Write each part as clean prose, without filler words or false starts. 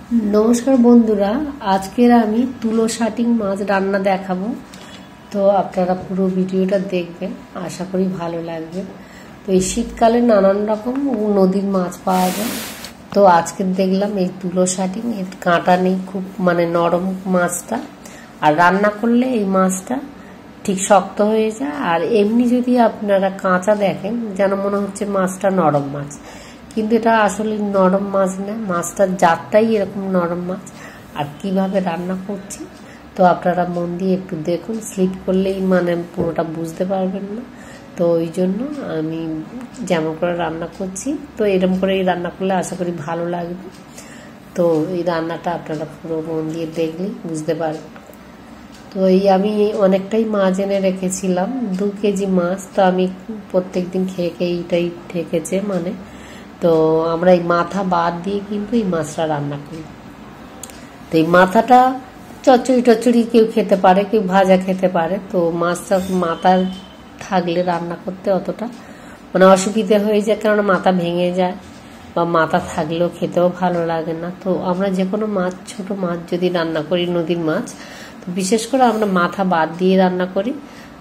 नमस्कार बंधुरा आज के आमी तुलो शाटिंग माछ रान्ना देखाबो। तो आपनारा पुरो भिडियोटा देखबेन, आशा करी भालो लागबे। तो এই শীতকালে নানান রকম নদীর মাছ পাওয়া যায়। তো আজকে দেখলাম এই তুলো শাটিং, এর কাঁটা নেই, খুব মানে নরম মাছটা। আর রান্না করলে এই মাছটা ঠিক শক্ত হয়ে যায়। আর এমনি যদি আপনারা কাঁচা দেখেন যেন মনে হচ্ছে মাছটা নরম মাছ, কিন্তু এটা আসলে নরম মাছ না, মাছটার জাতটাই এরকম নরম মাছ। আর কিভাবে রান্না করছি তো আপনারা মন দিয়ে একটু দেখুন, স্লিপ করলেই মানে পুরোটা বুঝতে পারবেন না। তো ওই জন্য আমি যেমন করে রান্না করছি তো এরকম করেই রান্না করলে আশা করি ভালো লাগবে। তো এই রান্নাটা আপনারা পুরো মন দিয়ে দেখলেই বুঝতে পারবেন। তো এই আমি অনেকটাই মাছ এনে রেখেছিলাম, 2 কেজি মাছ। তো আমি প্রত্যেকদিন খেয়ে খেয়ে এইটাই ঠেকেছে মানে। তো আমরা এই মাথা বাদ দিয়ে কিন্তু এই মাছটা রান্না করি। তো এই মাথাটা চচ্চড়ি টচ্চড়ি কেউ খেতে পারে, কেউ ভাজা খেতে পারে। তো মাছটা মাথা থাকলে রান্না করতে অতটা মানে অসুবিধা হয়ে যায়, কারণ মাথা ভেঙে যায় বা মাথা থাকলেও খেতেও ভালো লাগে না। তো আমরা যে কোনো মাছ, ছোট মাছ যদি রান্না করি, নদীর মাছ, তো বিশেষ করে আমরা মাথা বাদ দিয়ে রান্না করি।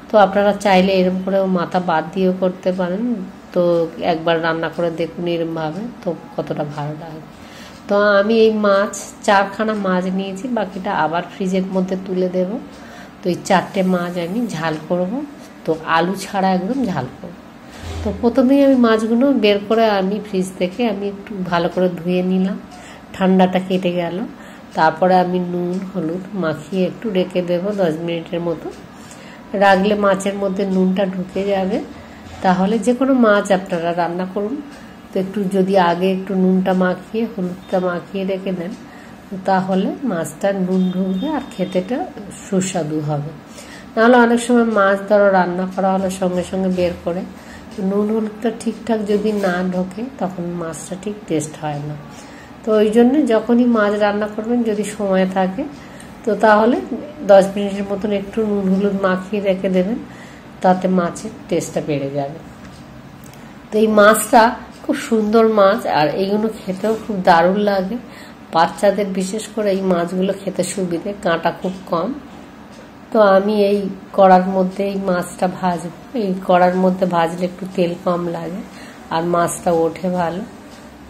তো আপনারা চাইলে এরকম করেও মাথা বাদ দিয়েও করতে পারেন। তো একবার রান্না করে দেখুন এরকম ভাবে, তো কতটা ভালো লাগে। তো আমি এই মাছ 4খানা মাছ নিয়েছি, বাকিটা আবার ফ্রিজের মধ্যে তুলে দেব। তো এই 4টে মাছ আমি ঝাল করব, তো আলু ছাড়া একদম ঝাল করব। তো প্রথমেই আমি মাছগুলো বের করে আমি ফ্রিজ থেকে আমি একটু ভালো করে ধুয়ে নিলাম, ঠান্ডাটা কেটে গেল। তারপরে আমি নুন হলুদ মাখিয়ে একটু রেখে দেব 10 মিনিটের মতো। রাখলে মাছের মধ্যে নুনটা ঢুকে যাবে। তাহলে যে কোনো মাছ আপনারা রান্না করুন, তো একটু যদি আগে একটু নুনটা মাখিয়ে হলুদটা মাখিয়ে রেখে দেন, তাহলে মাছটা নুন ঢুকবে আর খেতেটা সুস্বাদু হবে। নাহলে অনেক সময় মাছ ধরো রান্না করা হলে সঙ্গে সঙ্গে বের করে নুন হলুদটা ঠিকঠাক যদি না ঢোকে তখন মাছটা ঠিক টেস্ট হয় না। তো ওই জন্য যখনই মাছ রান্না করবেন, যদি সময় থাকে তো তাহলে 10 মিনিটের মতন একটু নুন হলুদ মাখিয়ে রেখে দেবেন, তাতে মাছের টেস্টটা বেড়ে যাবে। তো এই মাছটা খুব সুন্দর মাছ, আর এইগুলো খেতেও খুব দারুণ লাগে। বাচ্চাদের বিশেষ করে এই মাছগুলো খেতে সুবিধে, কাঁটা খুব কম। তো আমি এই কড়ার মধ্যে এই মাছটা ভাজবো। এই কড়ার মধ্যে ভাজলে একটু তেল কম লাগে আর মাছটা ওঠে ভালো।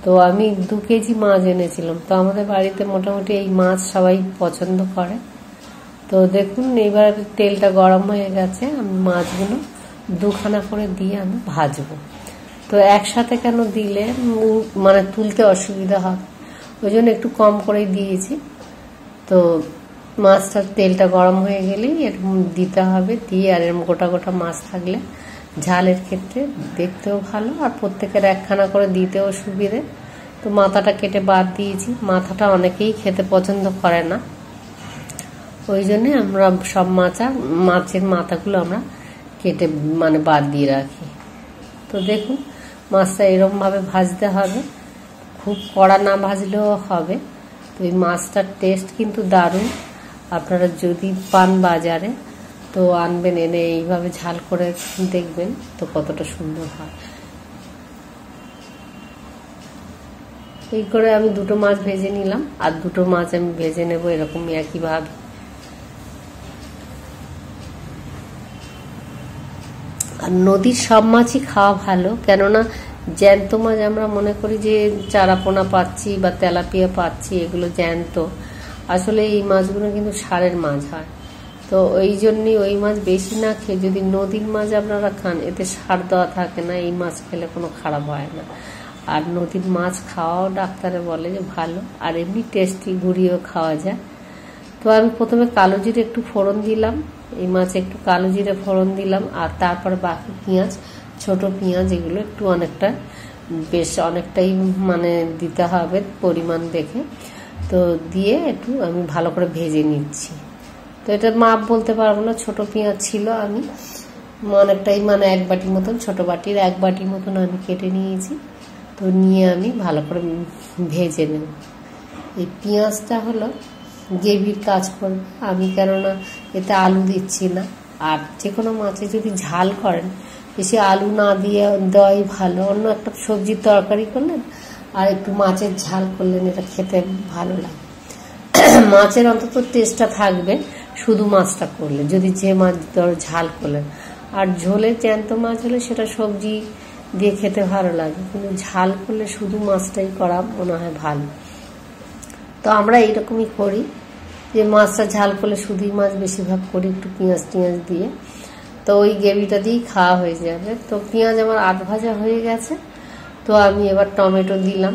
তো আমি 2 কেজি মাছ এনেছিলাম। তো আমাদের বাড়িতে মোটামুটি এই মাছ সবাই পছন্দ করে। তো দেখুন এবার তেলটা গরম হয়ে গেছে, আমি মাছগুলো 2খানা করে দিয়ে আমি ভাজবো। তো একসাথে কেন দিলে মানে তুলতে অসুবিধা হবে, ওই জন্য একটু কম করে দিয়েছি। তো মাছটার তেলটা গরম হয়ে গেলেই এরকম দিতে হবে, দিয়ে আর এরকম গোটা গোটা মাছ থাকলে ঝালের ক্ষেত্রে দেখতেও ভালো আর প্রত্যেকের 1খানা করে দিতেও সুবিধে। তো মাথাটা কেটে বাদ দিয়েছি, মাথাটা অনেকেই খেতে পছন্দ করে না, ওই জন্য আমরা সব মাছের মাথাগুলো আমরা কেটে মানে বাদ দিয়ে রাখি। তো দেখুন মাছটা এরকম ভাবে ভাজতে হবে, খুব কড়া না ভাজলেও হবে। তো এই মাছটার টেস্ট কিন্তু দারুণ। আপনারা যদি পান বাজারে তো আনবেন, এনে এইভাবে ঝাল করে দেখবেন তো কতটা সুন্দর হয়। এই করে আমি 2টো মাছ ভেজে নিলাম, আর 2টো মাছ আমি ভেজে নেব এরকমই একইভাবে। আর নদীর সব মাছই খাওয়া ভালো, কেননা জ্যান্ত মাছ আমরা মনে করি যে চারাপোনা পাচ্ছি বা তেলাপিয়া পাচ্ছি, এগুলো জ্যান্ত। আসলে এই মাছগুলো কিন্তু সারের মাছ হয়। তো ওই জন্যই ওই মাছ বেশি না খেয়ে যদি নদীর মাছ আপনারা খান, এতে সার দেওয়া থাকে না, এই মাছ খেলে কোনো খারাপ হয় না। আর নদীর মাছ খাওয়াও ডাক্তারে বলে যে ভালো, আর এমনি টেস্টি, ঘুরিয়েও খাওয়া যায়। তো আমি প্রথমে কালো জিরে একটু ফোড়ন দিলাম, এই মাছে একটু কালো জিরে ফোড়ন দিলাম, আর তারপরে বাকি পেঁয়াজ, ছোট পেঁয়াজ, এগুলো একটু অনেকটা বেশ অনেকটাই মানে দিতে হবে পরিমাণ দেখে। তো দিয়ে একটু আমি ভালো করে ভেজে নিচ্ছি। তো এটা মাপ বলতে পারবো না, ছোট পেঁয়াজ ছিল, আমি অনেকটাই মানে 1 বাটি মতন, ছোট বাটির 1 বাটি মতন আমি কেটে নিয়েছি। তো নিয়ে আমি ভালো করে ভেজে নেব। এই পেঁয়াজটা হলো গ্রেভির কাজ করবে, আমি কেননা এতে আলু দিচ্ছি না। আর যে কোনো মাছে যদি ঝাল করেন বেশি আলু না দিয়ে দেওয়াই ভালো। অন্য একটা সবজির তরকারি করলেন আর একটু মাছের ঝাল করলেন, এটা খেতে ভালো লাগে। মাছের অন্তত টেস্টটা থাকবে শুধু মাছটা করলে, যদি যে মাছ ধরো ঝাল করলেন। আর ঝোলে জ্যান্ত মাছ হলে সেটা সবজি দিয়ে খেতে ভালো লাগে, কিন্তু ঝাল করলে শুধু মাছটাই করা মনে হয় ভালো। তো আমরা এইরকমই করি, যে মাছটা ঝাল করলে শুধুই মাছ বেশিরভাগ করি একটু পেঁয়াজ টিয়াজ দিয়ে। তো ওই গ্রেভিটা দিয়েই খাওয়া হয়ে যাবে। তো পেঁয়াজ আমার আধ ভাজা হয়ে গেছে, তো আমি এবার টমেটো দিলাম,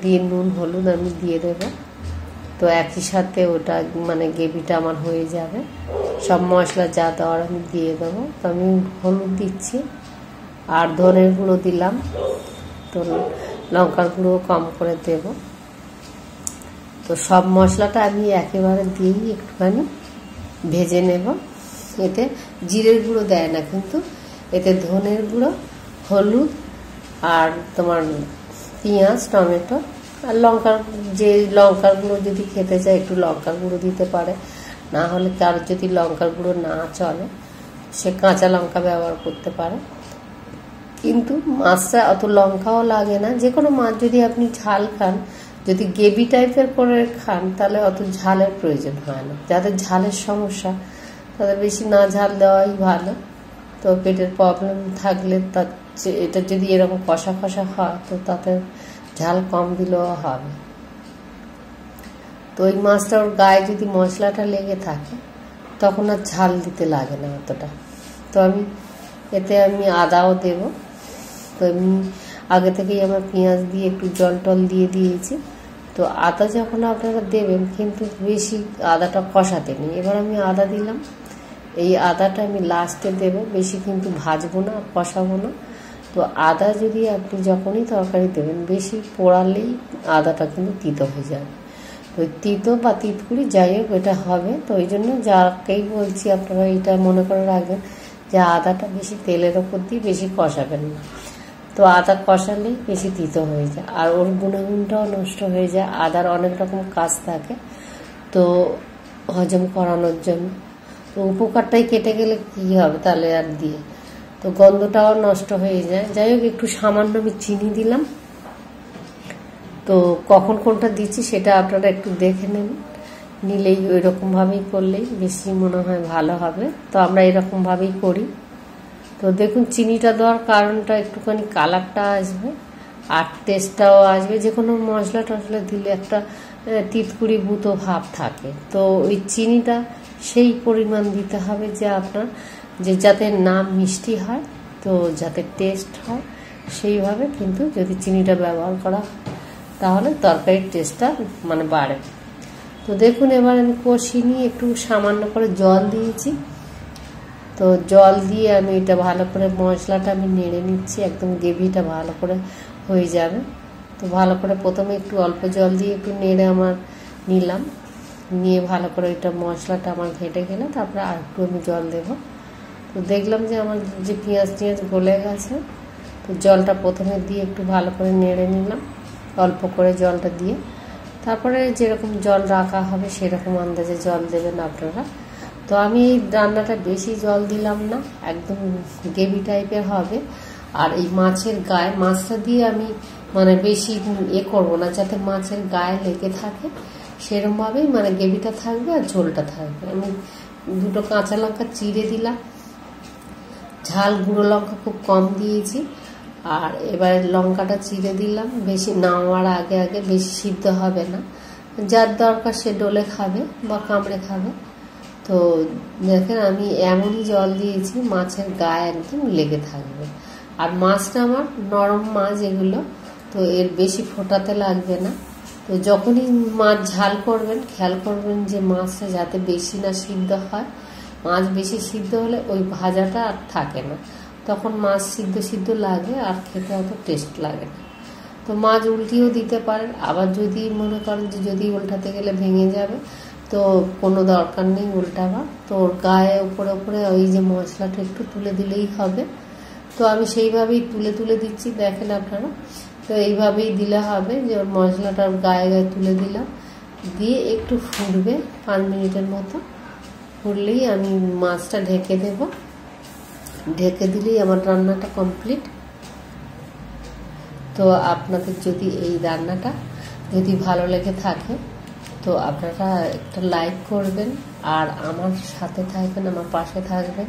দিয়ে নুন হলুদ আমি দিয়ে দেবো। তো একই সাথে ওটা মানে গ্রেভিটা আমার হয়ে যাবে, সব মশলা যা দেওয়ার আমি দিয়ে দেবো। তো আমি হলুদ দিচ্ছি আর ধনের গুঁড়ো দিলাম, তো লঙ্কার গুঁড়ো কম করে দেব। তো সব মশলাটা আমি একেবারে দিয়েই একটুখানি ভেজে নেব। এতে জিরের গুঁড়ো দেয় না, কিন্তু এতে ধনের গুঁড়ো, হলুদ আর তোমার পেঁয়াজ, টমেটো আর লঙ্কার গুঁড়ো যদি খেতে চায় একটু লঙ্কার গুঁড়ো দিতে পারে, না হলে কার যদি লঙ্কার গুঁড়ো না চলে সে কাঁচা লঙ্কা ব্যবহার করতে পারে। কিন্তু মাছটা অত লঙ্কাও লাগে না। যে কোনো মাছ যদি আপনি ঝাল খান, যদি গ্রেভি টাইপের করে খান, তাহলে অত ঝালের প্রয়োজন হয় না। যাদের ঝালের সমস্যা তাদের বেশি না ঝাল দেওয়াই ভালো। তো পেটের প্রবলেম থাকলে এটা যদি এরকম কষা কষা হয়, তো তাতে ঝাল কম দিলেও হবে। তো ওই মাছটা ওর গায়ে যদি মশলাটা লেগে থাকে তখন আর ঝাল দিতে লাগে না অতটা। তো এতে আমি আদাও দেব। তো আমি আগে থেকেই আমার পেঁয়াজ দিয়ে একটু জল টল দিয়ে দিয়েছি। তো আদা যখন আপনারা দেবেন, কিন্তু বেশি আদাটা কষাতে নেই। এবার আমি আদা দিলাম, এই আদাটা আমি লাস্টে দেব, বেশি কিন্তু ভাজবো না, কষাবো না। তো আদা যদি আপনি যখনই তরকারি দেবেন বেশি পোড়ালেই আদাটা কিন্তু তিতো হয়ে যাবে। তো তিতো বা তিতকুড়ি যাই হোক এটা হবে। তো ওই জন্য যাকেই বলছি আপনারা এটা মনে করে রাখবেন যে আদাটা বেশি তেলের ওপর দিয়ে বেশি কষাবেন না। তো আদা কষালেই বেশি তিতো হয়ে যায়, আর ওর গুণাগুণটাও নষ্ট হয়ে যায়। আদার অনেক রকম কাজ থাকে তো হজম করানোর জন্য। তো উপকারটাই কেটে গেলে কি হবে তাহলে আর দিয়ে, তো গন্ধটাও নষ্ট হয়ে যায়। যাই হোক একটু সামান্য আমি চিনি দিলাম। তো কখন কোনটা দিচ্ছি সেটা আপনারা একটু দেখে নিলেই ওই রকমভাবেই করলেই বেশি মনে হয় ভালো হবে। তো আমরা এরকমভাবেই করি। তো দেখুন চিনিটা দেওয়ার কারণটা একটুখানি কালারটা আসবে আর টেস্টটাও আসবে। যে কোনো মশলা টশলা দিলে একটা তিতকুড়ি বুতো ভাব থাকে, তো ওই চিনিটা সেই পরিমাণ দিতে হবে যে আপনার যাতে না মিষ্টি হয়, তো যাতে টেস্ট হয় সেইভাবে কিন্তু যদি চিনিটা ব্যবহার করা তাহলে তরকারির টেস্টটা মানে বাড়ে। তো দেখুন এবার আমি কষিয়ে নিয়ে একটু সামান্য করে জল দিয়েছি। তো জল দিয়ে আমি এটা ভালো করে মশলাটা আমি নেড়ে নিচ্ছি, একদম গ্রেভিটা ভালো করে হয়ে যাবে। তো ভালো করে প্রথমে একটু অল্প জল দিয়ে একটু নেড়ে আমার নিলাম, নিয়ে ভালো করে এটা মশলাটা আমার ঘেটে গেলে তারপরে আর একটু আমি জল দেব। তো দেখলাম যে আমার যে পেঁয়াজ টিয়াজ গলে গেছে, তো জলটা প্রথমে দিয়ে একটু ভালো করে নেড়ে নিলাম অল্প করে জলটা দিয়ে। তারপরে যেরকম জল রাখা হবে সেরকম আন্দাজে জল দেবেন আপনারা। তো আমি এই রান্নাটা বেশি জল দিলাম না, একদম গ্রেভি টাইপের হবে। আর এই মাছের গায়ে মাছটা দিয়ে আমি মানে বেশি করবো না, যাতে মাছের গায়ে লেগে থাকে সেরকমভাবেই মানে গ্রেভিটা থাকবে আর ঝোলটা থাকবে। আমি দুটো কাঁচা লঙ্কা চিড়ে দিলাম, ঝাল গুঁড়ো লঙ্কা খুব কম দিয়েছি। আর এবার লঙ্কাটা চিড়ে দিলাম, বেশি নামার আগে আগে, বেশি সিদ্ধ হবে না। যার দরকার সে ডলে খাবে বা কামড়ে খাবে। তো দেখেন আমি এমনই জল দিয়েছি মাছের গায়ে একদম লেগে থাকবে। আর মাছটা আমার নরম মাছ এগুলো, তো এর বেশি ফোটাতে লাগবে না। তো যখনই মাছ ঝাল করবেন খেয়াল করবেন যে মাছটা যাতে বেশি না সিদ্ধ হয়। মাছ বেশি সিদ্ধ হলে ওই ভাজাটা আর থাকে না, তখন মাছ সিদ্ধ সিদ্ধ লাগে আর খেতে অত টেস্ট লাগে না। তো মাছ উল্টিয়েও দিতে পারেন, আবার যদি মনে করেন যে যদি উল্টাতে গেলে ভেঙে যাবে তো কোনো দরকার নেই উল্টাবার। তো ওর গায়ে উপরে উপরে ওই যে মশলাটা একটু তুলে দিলেই হবে। তো আমি সেইভাবেই তুলে তুলে দিচ্ছি, দেখেন আপনারা। তো এইভাবেই দিলে হবে যে ওর মশলাটা গায়ে গায়ে তুলে দিলাম, দিয়ে একটু ফুটবে 5 মিনিটের মতো। ফুটলেই আমি মাছটা ঢেকে দেব, ঢেকে দিলেই আমার রান্নাটা কমপ্লিট। তো আপনাদের যদি এই রান্নাটা যদি ভালো লেগে থাকে তো আপনারা একটা লাইক করবেন আর আমার সাথে থাকবেন, আমার পাশে থাকবেন।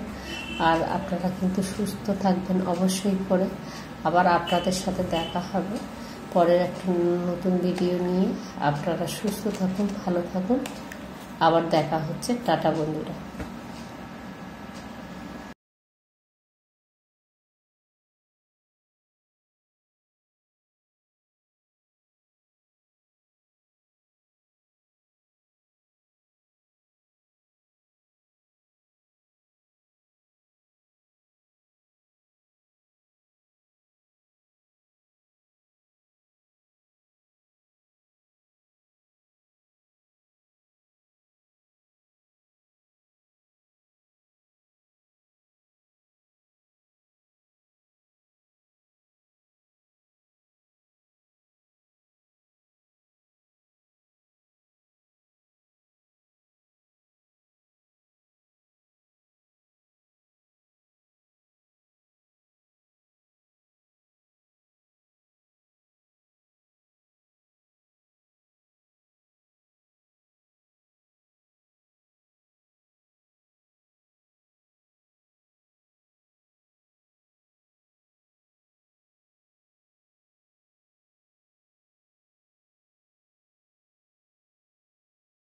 আর আপনারা কিন্তু সুস্থ থাকবেন অবশ্যই করে। আবার আপনাদের সাথে দেখা হবে পরের একটা নতুন ভিডিও নিয়ে। আপনারা সুস্থ থাকুন, ভালো থাকুন, আবার দেখা হচ্ছে। টাটা বন্ধুরা।